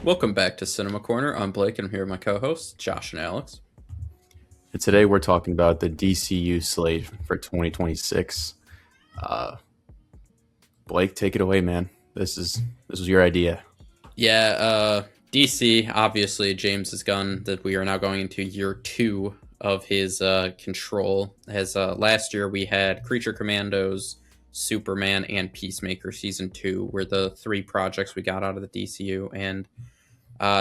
Welcome back to Cinema Corner. I'm Blake, and I'm here with my co-hosts, Josh and Alex. And today we're talking about the DCU slate for 2026. Uh, Blake, take it away, man. This was your idea. Yeah, DC, obviously, James Gunn, that we are now going into year 2 of his control. As last year we had Creature Commandos, Superman, and Peacemaker Season 2 were the 3 projects we got out of the DCU, and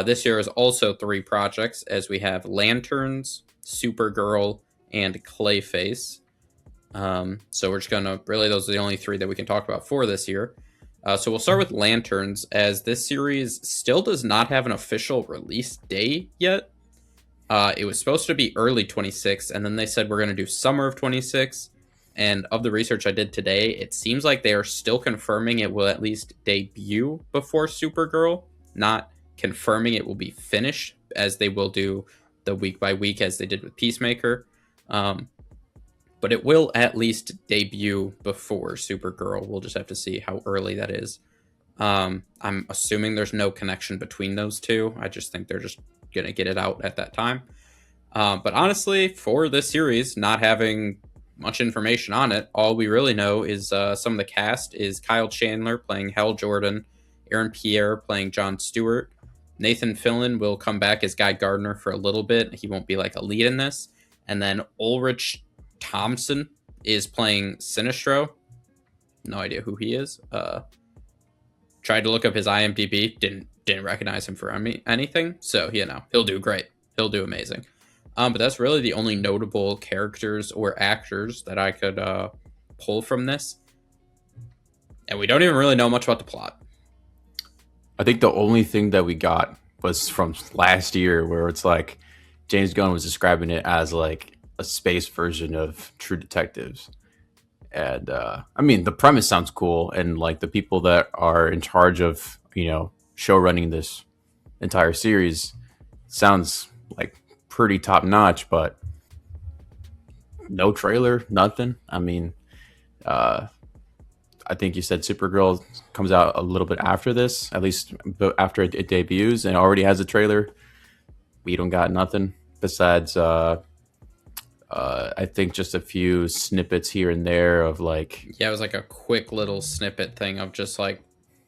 this year is also 3 projects, as we have Lanterns, Supergirl, and Clayface. So we're just gonna those are the only 3 that we can talk about for this year. So we'll start with Lanterns, as this series still does not have an official release date yet. It was supposed to be early 26, and then they said we're going to do summer of 26. And of the research I did today, it seems like they are still confirming it will at least debut before Supergirl, not confirming it will be finished, as they will do the week by week as they did with Peacemaker. But it will at least debut before Supergirl. We'll just have to see how early that is. I'm assuming there's no connection between those two. I just think they're just going to get it out at that time. But honestly, for this series, not having much information on it, all we really know is some of the cast is Kyle Chandler playing Hal Jordan, Aaron Pierre playing Jon Stewart, Nathan Fillion will come back as Guy Gardner for a little bit. He won't be like a lead in this. And then Ulrich Thompson is playing Sinestro. No idea who he is. Tried to look up his IMDb. Didn't recognize him for anything. So, he'll do great. He'll do amazing. But that's really the only notable characters or actors that I could pull from this. And we don't even really know much about the plot. I think the only thing that we got was from last year, where it's like James Gunn was describing it as like a space version of True Detectives. And I mean, the premise sounds cool, and like the people that are in charge of show running this entire series sounds like pretty top notch, but no trailer, nothing. I mean, I think you said Supergirl comes out a little bit after this, at least after it debuts, and already has a trailer. We don't got nothing besides I think just a few snippets here and there of like... Yeah, it was like a quick little snippet thing of just like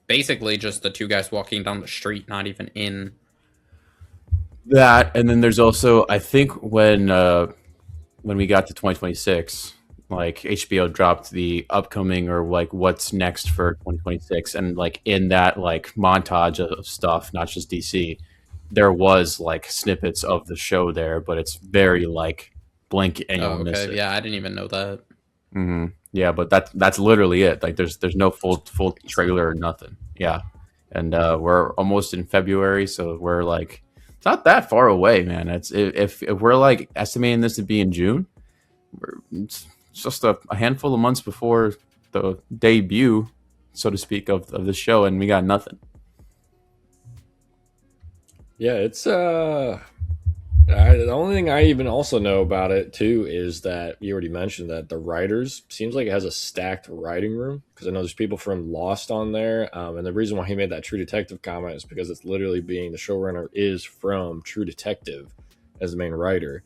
basically just the 2 guys walking down the street, not even in that. And then there's also, I think when we got to 2026, like HBO dropped the upcoming or like what's next for 2026, and like in that like montage of stuff, not just DC, there was like snippets of the show there, but it's very like blink and you'll miss it. Yeah, I didn't even know that. Mm-hmm. Yeah, but that's literally it. Like there's no full trailer or nothing. Yeah, and we're almost in February, so we're like, it's not that far away, man. It's if we're like estimating this to be in June, it's just a handful of months before the debut, so to speak, of the show, and we got nothing. Yeah, it's the only thing I even also know about it too is that you already mentioned that the writers seems like it has a stacked writing room, because I know there's people from Lost on there, and the reason why he made that True Detective comment is because it's literally being the showrunner is from True Detective as the main writer.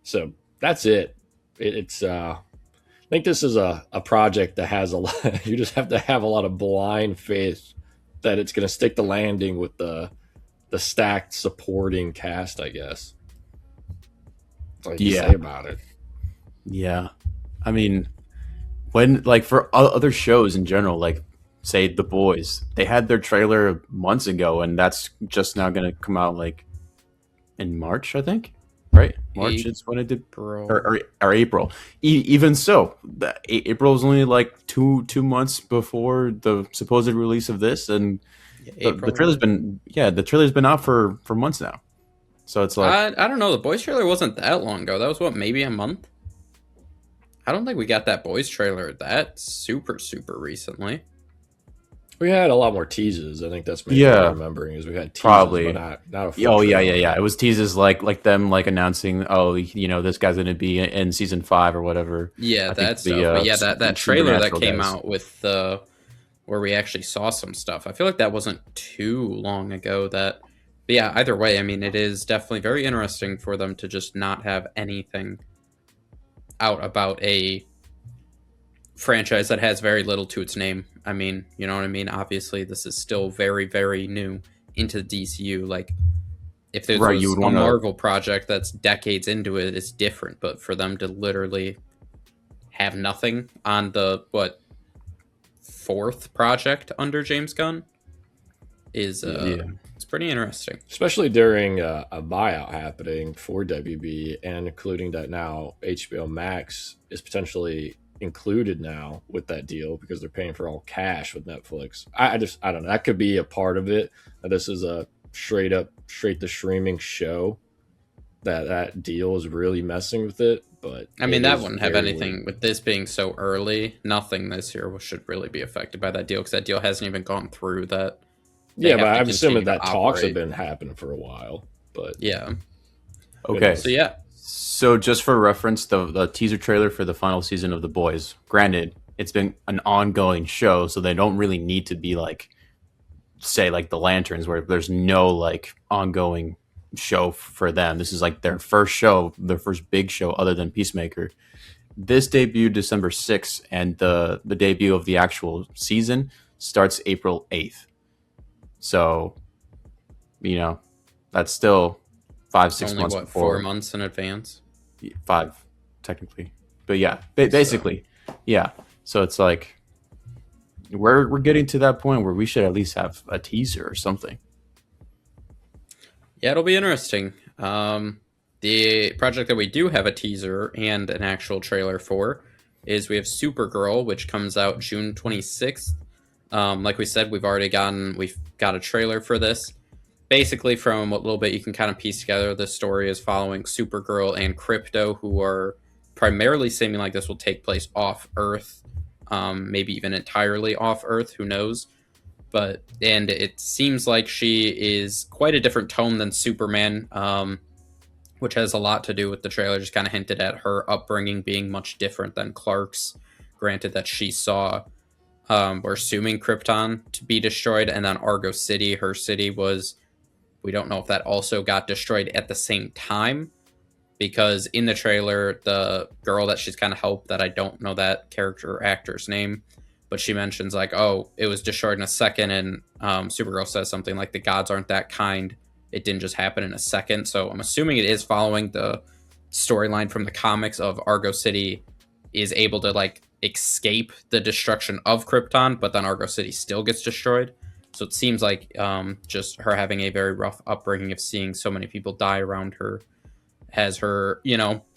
So that's it. It's I think this is a project that has a lot. You just have to have a lot of blind faith that it's going to stick the landing with the stacked supporting cast, I guess. That's all you can say about it. Yeah. I mean, when like for other shows in general, like say The Boys, they had their trailer months ago, and that's just now going to come out like in March, I think. Right, March is when it did, or April. Even so, April is only like two months before the supposed release of this, and the trailer's been out for months now. So it's like I don't know. The Boys trailer wasn't that long ago. That was maybe a month. I don't think we got that Boys trailer that super recently. We had a lot more teases. I think that's maybe what I'm remembering is we had teases, probably but not a full yeah. It was teases like them like announcing, this guy's going to be in season 5 or whatever. Yeah, that's that trailer that came out with where we actually saw some stuff. I feel like that wasn't too long ago that But yeah, either way, I mean, it is definitely very interesting for them to just not have anything out about a franchise that has very little to its name. I mean, you know what I mean? Obviously, this is still very, very new into the DCU. Like, if there Right, you was would a want to. Marvel project that's decades into it, it's different. But for them to literally have nothing on the, fourth project under James Gunn is Yeah. it's pretty interesting. Especially during a buyout happening for WB, and including that now HBO Max is potentially included now with that deal because they're paying for all cash with Netflix. I don't know. That could be a part of it. This is a straight to streaming show. That deal is really messing with it. But I mean, that wouldn't have anything with this being so early. Nothing this year should really be affected by that deal because that deal hasn't even gone through that. Yeah, but I'm assuming that talks have been happening for a while. But yeah. Okay. So yeah. So just for reference, the teaser trailer for the final season of The Boys. Granted, it's been an ongoing show, so they don't really need to be like, say, like the Lanterns, where there's no like ongoing show for them. This is like their first show, their first big show other than Peacemaker. This debuted December 6th, and the debut of the actual season starts April 8th. So, that's still 5-6 only, months what, before. 4 months in advance? 5, technically. But yeah, basically, yeah. So it's like we're getting to that point where we should at least have a teaser or something. Yeah, it'll be interesting. The project that we do have a teaser and an actual trailer for is we have Supergirl, which comes out June 26th. Like we said, we've got a trailer for this. Basically, from what little bit you can kind of piece together, the story is following Supergirl and Crypto, who are primarily seeming like this will take place off Earth, maybe even entirely off Earth, who knows. And it seems like she is quite a different tone than Superman, which has a lot to do with the trailer. Just kind of hinted at her upbringing being much different than Clark's. Granted that she saw, we're assuming Krypton to be destroyed, and then Argo City, her city was, we don't know if that also got destroyed at the same time, because in the trailer, the girl that she's kind of helped, that I don't know that character or actor's name, but she mentions like, oh, it was destroyed in a second, and Supergirl says something like, the gods aren't that kind. It didn't just happen in a second. So I'm assuming it is following the storyline from the comics of Argo City is able to like escape the destruction of Krypton, but then Argo City still gets destroyed. So it seems like just her having a very rough upbringing of seeing so many people die around her has her,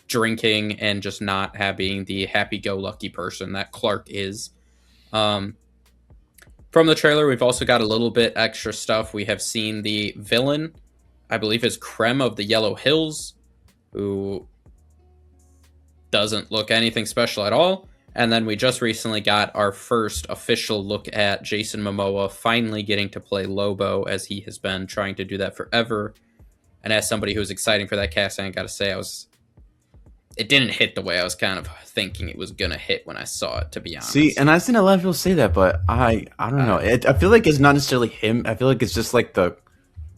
drinking and just not having the happy-go-lucky person that Clark is. From the trailer, we've also got a little bit extra stuff. We have seen the villain, I believe is Krem of the Yellow Hills, who doesn't look anything special at all. And then we just recently got our first official look at Jason Momoa finally getting to play Lobo, as he has been trying to do that forever. And as somebody who's exciting for that casting, I gotta say, it didn't hit the way I was kind of thinking it was gonna hit when I saw it, to be honest. See, and I've seen a lot of people say that, but I don't know. I feel like it's not necessarily him. I feel like it's just like the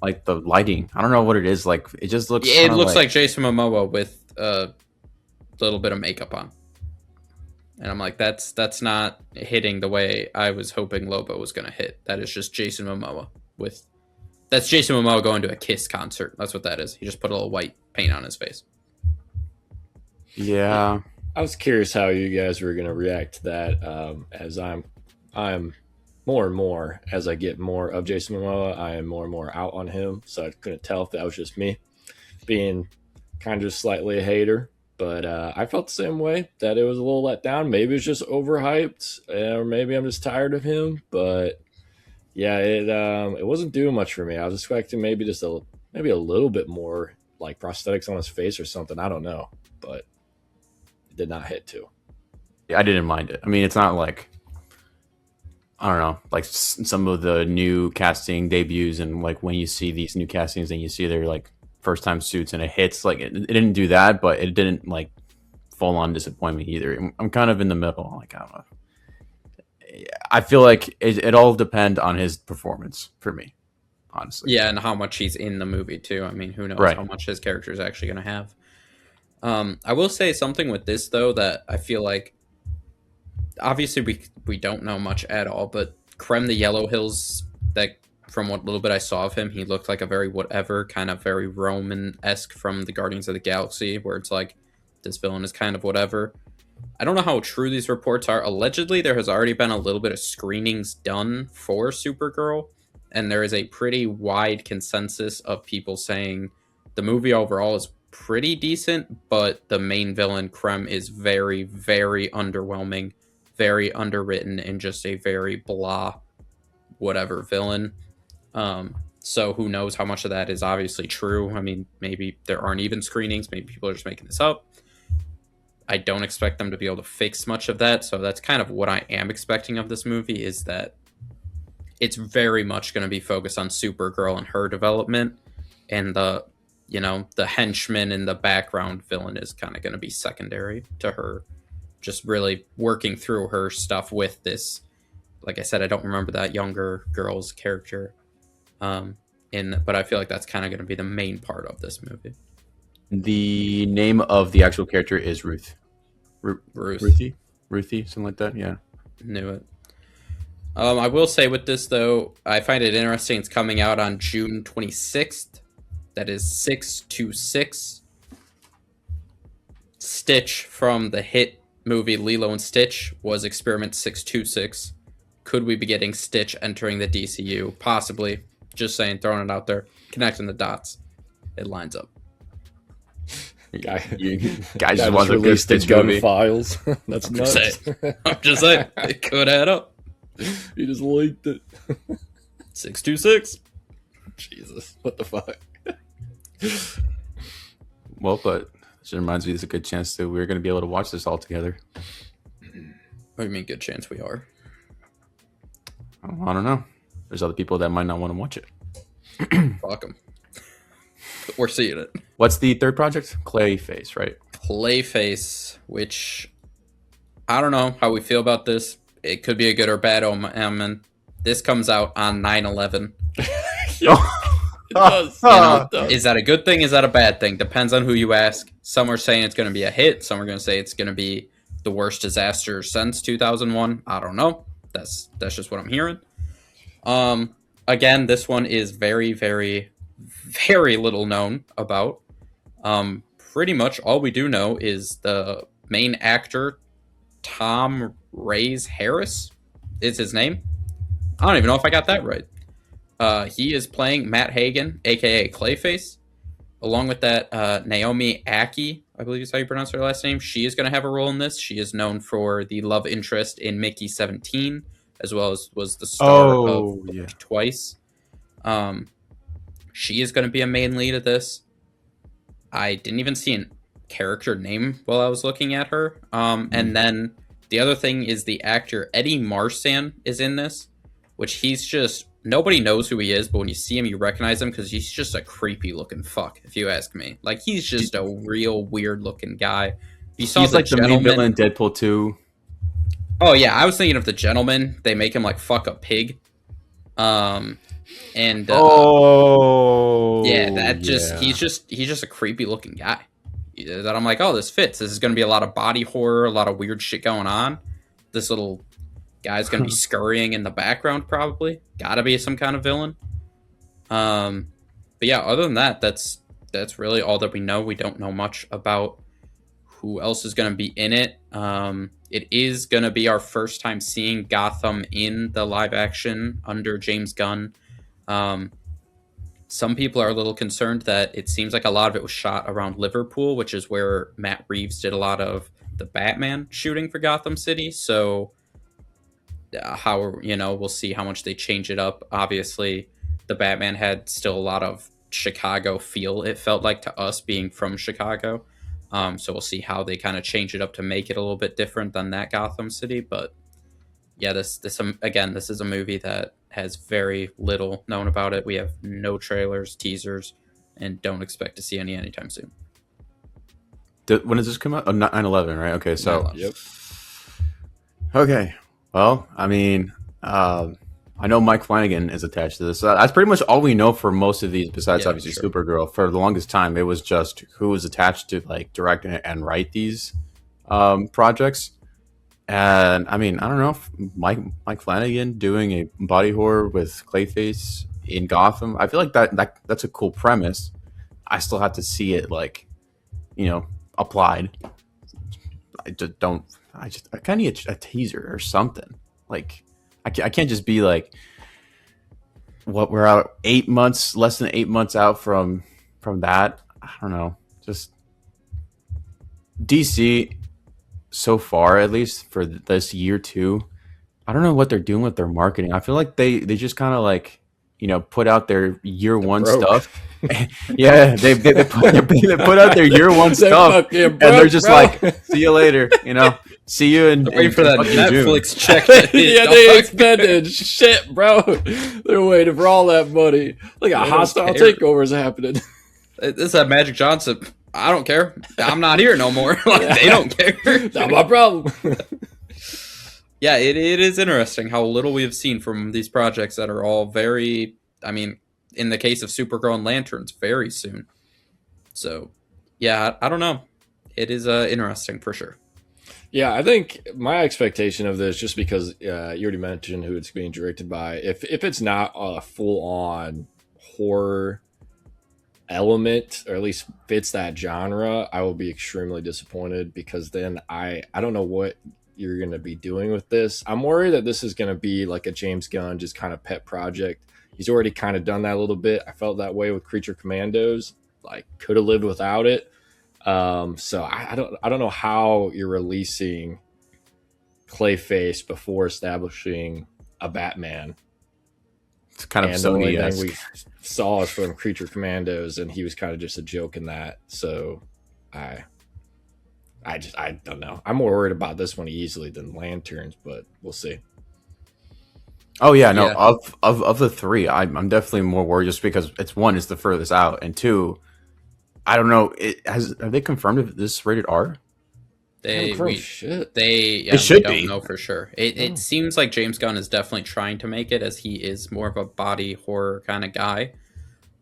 lighting. I don't know what it is. Like it just looks. Yeah, it looks like Jason Momoa with a little bit of makeup on, and I'm like, that's not hitting the way I was hoping Lobo was gonna hit. That is just Jason Momoa That's Jason Momoa going to a Kiss concert. That's what that is. He just put a little white paint on his face. Yeah. I was curious how you guys were going to react to that. As I'm more and more, as I get more of Jason Momoa, I am more and more out on him. So I couldn't tell if that was just me being kind of just slightly a hater. But I felt the same way, that it was a little let down. Maybe it's just overhyped, or maybe I'm just tired of him. But yeah, it wasn't doing much for me. I was expecting maybe just a little bit more like prosthetics on his face or something. I don't know, but it did not hit too. Yeah, I didn't mind it. I mean, it's not like, I don't know, like some of the new casting debuts, and like when you see these new castings and you see their like first time suits and it hits, like it didn't do that, but it didn't like full on disappoint me either. I'm kind of in the middle. Like, I don't know. I feel like it all depend on his performance for me. honestly. Yeah, and how much he's in the movie too. I mean, who knows Right. how much his character is actually going to have. I will say something with this though that I feel like obviously we don't know much at all, but Krem the Yellow Hills, that from what little bit I saw of him, he looked like a very whatever kind of very Roman-esque from the Guardians of the Galaxy, where it's like this villain is kind of whatever. I don't know how true these reports are. Allegedly, there has already been a little bit of screenings done for Supergirl, and there is a pretty wide consensus of people saying the movie overall is pretty decent, but the main villain, Krem, is very, very underwhelming, very underwritten, and just a very blah, whatever villain. So who knows how much of that is obviously true. I mean, maybe there aren't even screenings. Maybe people are just making this up. I don't expect them to be able to fix much of that. So that's kind of what I am expecting of this movie, is that it's very much going to be focused on Supergirl and her development, and the henchman in the background villain is kind of going to be secondary to her, just really working through her stuff with this. Like I said, I don't remember that younger girl's character. But I feel like that's kind of going to be the main part of this movie. The name of the actual character is Ruth. Ruth. Ruthie, something like that. Yeah. Knew it. I will say with this, though, I find it interesting. It's coming out on June 26th. That is 626. Stitch from the hit movie Lilo and Stitch was Experiment 626. Could we be getting Stitch entering the DCU? Possibly. Just saying, throwing it out there. Connecting the dots. It lines up. Guys just want to release the Stitch gun movie. files. That's I'm nuts. just saying. It could add up. You just leaked it. 626. Jesus, what the fuck? Well, but it reminds me, there's a good chance that we're going to be able to watch this all together. What do you mean, good chance we are? I don't know. There's other people that might not want to watch it. Fuck them. We're seeing it. What's the third project? Clayface, right? Clayface, which I don't know how we feel about this. It could be a good or bad omen. This comes out on 9/11. It does. It does. Is that a good thing? Is that a bad thing? Depends on who you ask. Some are saying it's going to be a hit. Some are going to say it's going to be the worst disaster since 2001. I don't know. That's just what I'm hearing. Again, this one is very, very, very little known about. Pretty much all we do know is the main actor, Tom Reyes Harris, is his name. I don't even know if I got that right. He is playing Matt Hagen, aka Clayface. Along with that, Naomi Ackie, I believe is how you pronounce her last name. She is going to have a role in this. She is known for the love interest in Mickey 17, as well as was the star of Twice. She is going to be a main lead of this. I didn't even see a character name while I was looking at her. And then the other thing is the actor Eddie Marsan is in this, which he's just, nobody knows who he is, but when you see him, you recognize him because he's just a creepy looking fuck, if you ask me. Like, he's just a real weird looking guy. You saw He's like the main villain in Deadpool 2. Oh yeah, I was thinking of The Gentleman. They make him like fuck a pig. Yeah, he's just a creepy looking guy. That I'm like, oh, this fits. This is going to be a lot of body horror, a lot of weird shit going on. This little guy's going to be scurrying in the background, probably. Gotta be some kind of villain. But yeah, other than that, that's really all that we know. We don't know much about who else is going to be in it. It is going to be our first time seeing Gotham in the live action under James Gunn. Some people are a little concerned that it seems like a lot of it was shot around Liverpool, which is where Matt Reeves did a lot of the Batman shooting for Gotham City. So we'll see how much they change it up. Obviously, the Batman had still a lot of Chicago feel, it felt like to us being from Chicago. So we'll see how they kind of change it up to make it a little bit different than that Gotham City. But yeah, this is a movie that has very little known about it. We have no trailers, teasers, and don't expect to see any anytime soon. When does this come out? Oh, 9/11, right? Okay, so 9/11. Yep. Okay. Well, I mean, I know Mike Flanagan is attached to this. That's pretty much all we know for most of these, besides obviously Supergirl. For the longest time, it was just who was attached to like direct and write these projects. And I mean, I don't know if Mike Flanagan doing a body horror with Clayface in Gotham. I feel like that's a cool premise. I still have to see it like, applied. I just don't. I kind of need a teaser or something. Like, I can't just be like, what, we're out 8 months, less than 8 months out from that. I don't know. Just DC so far, at least for this year too. I don't know what they're doing with their marketing. I feel like they just kind of like, put out their year one stuff. Yeah, they put out their year one stuff, and they're just like, see you later, see you in waiting for that Netflix check. Yeah, they expended shit, bro. They're waiting for all that money. Like a hostile takeover is happening. This is that Magic Johnson. I don't care. I'm not here no more. They don't care. Not my problem. Yeah, it is interesting how little we have seen from these projects that are all very, I mean, in the case of Supergirl and Lanterns, very soon. So, yeah, I don't know. It is interesting for sure. Yeah, I think my expectation of this, just because you already mentioned who it's being directed by, if it's not a full-on horror element, or at least fits that genre, I will be extremely disappointed, because then I don't know what you're going to be doing with this. I'm worried that this is going to be like a James Gunn just kind of pet project. He's already kind of done that a little bit. I felt that way with Creature Commandos. Like, could have lived without it. So I don't know how you're releasing Clayface before establishing a Batman. It's kind of Sony. The only thing we saw is from Creature Commandos, and he was kind of just a joke in that. So I don't know. I'm more worried about this one easily than Lanterns, but we'll see. Oh yeah, no. Yeah. Of the three, I'm definitely more worried, just because it's the furthest out, and two, I don't know. Have they confirmed if this is rated R? They should be. Know for sure. It seems like James Gunn is definitely trying to make it, as he is more of a body horror kind of guy.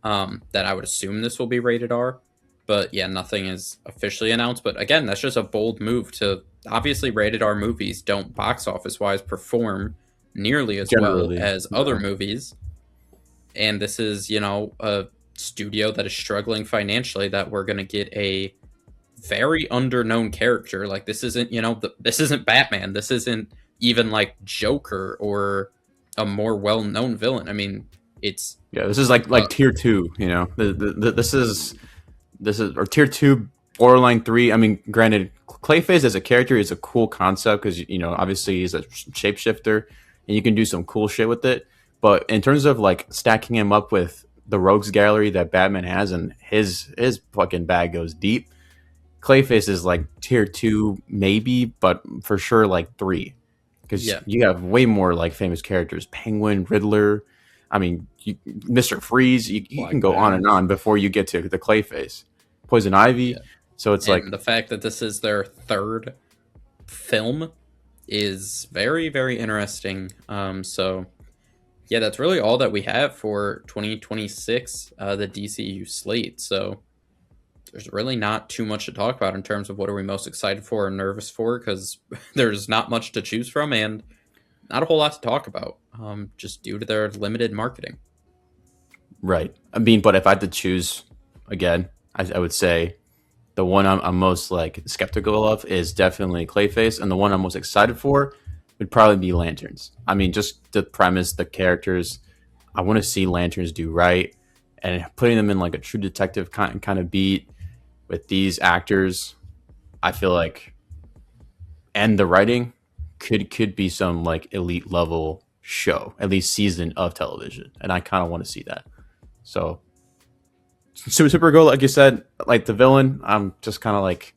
That I would assume this will be rated R. But yeah, nothing is officially announced. But again, that's just a bold move to, obviously rated R movies don't box office wise perform nearly as well as other movies. And this is, a studio that is struggling financially, that we're going to get a very underknown character. Like, this isn't, this isn't Batman. This isn't even like Joker or a more well-known villain. I mean, this is like tier 2, this is or tier 2, borderline 3. I mean, granted, Clayface as a character is a cool concept, because obviously he's a shapeshifter and you can do some cool shit with it. But in terms of like stacking him up with the rogues gallery that Batman has, and his fucking bag goes deep, Clayface is like tier 2 maybe, but for sure like 3, because you have way more like famous characters: Penguin, Riddler. I mean, Mr. Freeze. You can go on and on before you get to the Clayface. Poison Ivy. Yeah. So it's like, the fact that this is their third film is very, very interesting. So yeah, that's really all that we have for 2026, the DCU slate. So there's really not too much to talk about in terms of what are we most excited for or nervous for, because there's not much to choose from and not a whole lot to talk about, just due to their limited marketing. Right. I mean, but if I had to choose again, I would say the one I'm most like skeptical of is definitely Clayface, and the one I'm most excited for would probably be Lanterns. I mean, just the premise, the characters. I want to see Lanterns do right, and putting them in like a true detective kind of beat with these actors, I feel like, and the writing could be some like elite level show, at least season of television, and I kind of want to see that. So Supergirl, like you said, like the villain, I'm just kind of like,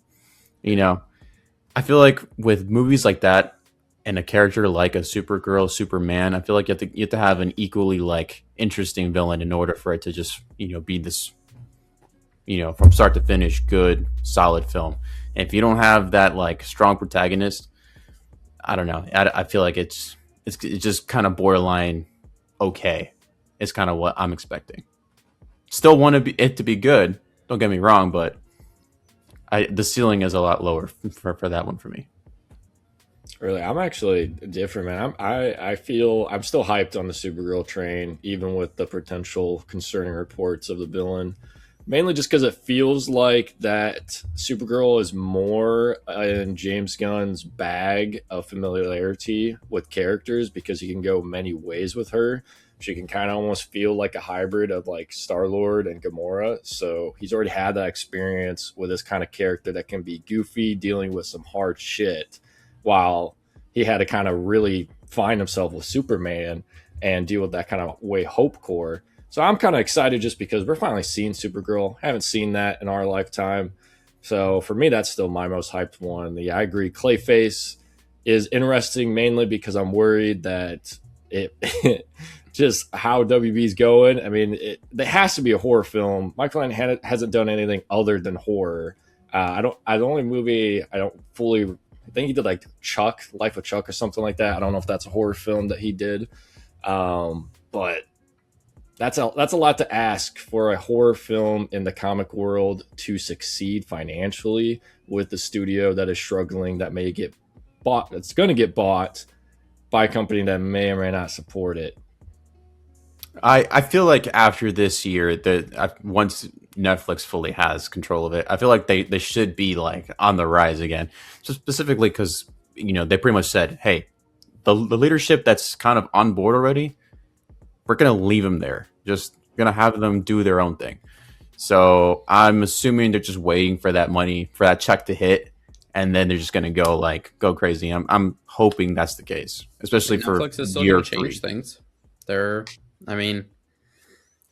I feel like with movies like that and a character like a Supergirl, Superman, I feel like you have to have an equally like interesting villain in order for it to just be this, from start to finish, good, solid film. And if you don't have that like strong protagonist, I don't know. I feel like it's just kind of borderline okay. Is kind of what I'm expecting. Still want it to be good. Don't get me wrong, but the ceiling is a lot lower for that one for me. Really, I'm actually different, man. I feel I'm still hyped on the Supergirl train, even with the potential concerning reports of the villain. Mainly just because it feels like that Supergirl is more in James Gunn's bag of familiarity with characters because he can go many ways with her. She can kind of almost feel like a hybrid of like Star-Lord and Gamora. So he's already had that experience with this kind of character that can be goofy, dealing with some hard shit, while he had to kind of really find himself with Superman and deal with that kind of way Hope core. So I'm kind of excited just because we're finally seeing Supergirl. Haven't seen that in our lifetime. So for me, that's still my most hyped one. Yeah, I agree. Clayface is interesting mainly because I'm worried that it just how WB's going. I mean, there has to be a horror film. Michael Mann hasn't done anything other than horror. The only movie I don't fully, I think he did like Chuck, Life of Chuck or something like that. I don't know if that's a horror film that he did. But that's a lot to ask for a horror film in the comic world to succeed financially with the studio that is struggling, that may get bought, that's going to get bought by a company that may or may not support it. I feel like after this year, once Netflix fully has control of it, I feel like they should be like on the rise again. So specifically because they pretty much said, hey, the leadership that's kind of on board already, we're gonna leave them there. Just gonna have them do their own thing. So I'm assuming they're just waiting for that money, for that check to hit, and then they're just gonna go crazy. I'm hoping that's the case, especially for Netflix is still year gonna change things.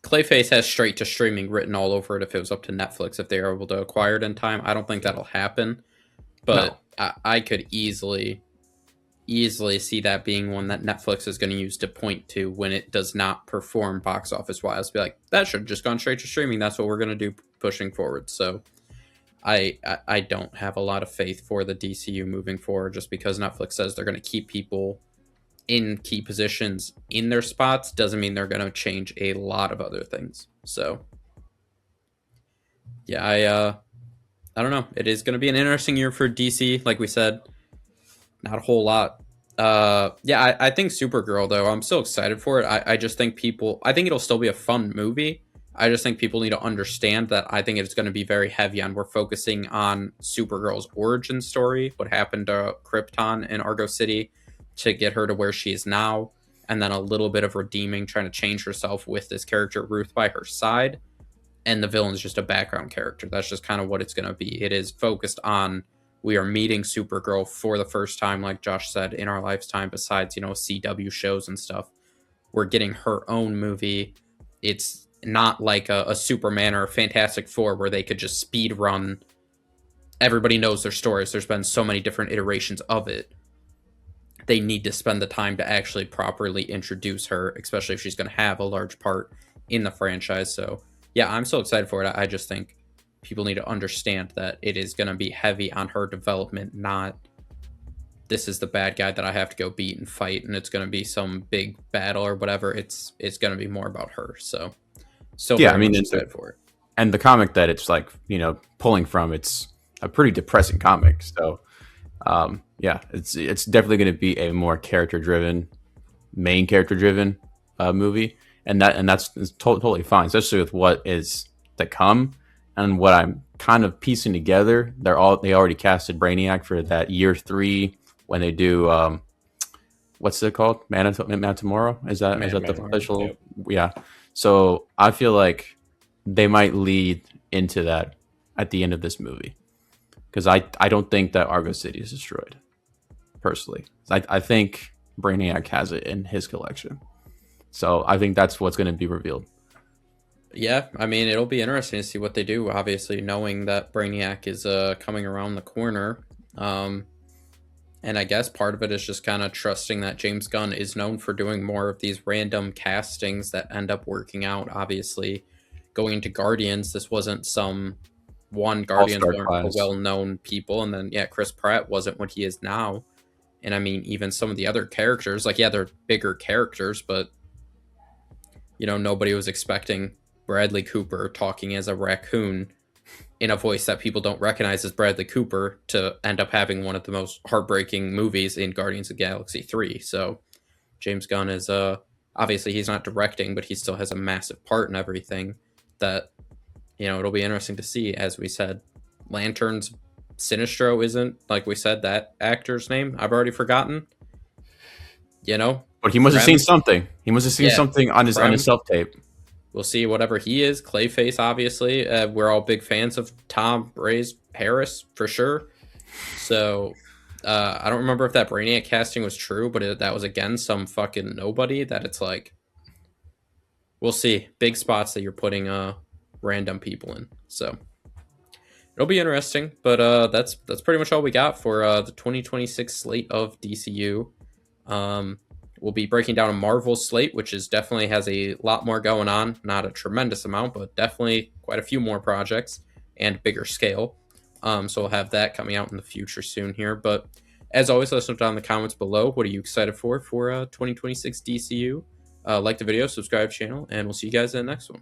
Clayface has straight to streaming written all over it if it was up to Netflix, if they are able to acquire it in time. I don't think that'll happen, but no. I could easily see that being one that Netflix is going to use to point to when it does not perform box office wise. Be like, that should have just gone straight to streaming. That's what we're going to do pushing forward. So I don't have a lot of faith for the DCU moving forward, just because Netflix says they're going to keep people in key positions in their spots doesn't mean they're going to change a lot of other things. So yeah, I don't know. It is going to be an interesting year for DC. Like we said, not a whole lot. I think Supergirl, though, I'm so excited for it. I just think I think it'll still be a fun movie. I just think people need to understand that I think it's going to be very heavy on, we're focusing on Supergirl's origin story, what happened to Krypton and Argo City to get her to where she is now, and then a little bit of redeeming, trying to change herself with this character Ruth by her side, and the villain's just a background character. That's just kind of what it's going to be. It is focused on, we are meeting Supergirl for the first time, like Josh said, in our lifetime, besides CW shows and stuff. We're getting her own movie. It's not like a Superman or a Fantastic Four where they could just speed run. Everybody knows their stories. There's been so many different iterations of it. They need to spend the time to actually properly introduce her, especially if she's going to have a large part in the franchise. So yeah, I'm so excited for it. I just think people need to understand that it is going to be heavy on her development, not this is the bad guy that I have to go beat and fight, and it's going to be some big battle or whatever. It's going to be more about her. So yeah, excited for it. And the comic that it's like, pulling from, it's a pretty depressing comic. So it's definitely going to be a more main character driven movie, and that's totally fine, especially with what is to come. And what I'm kind of piecing together, they already casted Brainiac for that year 3 when they do what's it called? Man of Tomorrow? Is that the official? Yep. Yeah. So I feel like they might lead into that at the end of this movie, because I don't think that Argo City is destroyed. Personally, I think Brainiac has it in his collection, so I think that's what's going to be revealed. Yeah, I mean, it'll be interesting to see what they do, obviously, knowing that Brainiac is coming around the corner. And I guess part of it is just kind of trusting that James Gunn is known for doing more of these random castings that end up working out. Obviously, going into Guardians, this wasn't some one Guardians weren't well-known people. And then, Chris Pratt wasn't what he is now. And I mean, even some of the other characters, they're bigger characters, but nobody was expecting Bradley Cooper talking as a raccoon in a voice that people don't recognize as Bradley Cooper to end up having one of the most heartbreaking movies in Guardians of the Galaxy 3. So James Gunn is obviously he's not directing, but he still has a massive part in everything that, it'll be interesting to see. As we said, Lantern's Sinestro isn't, like we said, that actor's name. I've already forgotten. But he must have seen something. He must have seen something on his self-tape. We'll see whatever he is. Clayface, obviously. We're all big fans of Tom Ray's Harris, for sure. So, I don't remember if that Brainiac casting was true, but that was, again, some fucking nobody that it's like, we'll see. Big spots that you're putting random people in. So, it'll be interesting. But that's pretty much all we got for the 2026 slate of DCU. We'll be breaking down a Marvel slate, which definitely has a lot more going on. Not a tremendous amount, but definitely quite a few more projects and bigger scale. So we'll have that coming out in the future soon here. But as always, let us know down in the comments below. What are you excited for 2026 DCU? Like the video, subscribe to the channel, and we'll see you guys in the next one.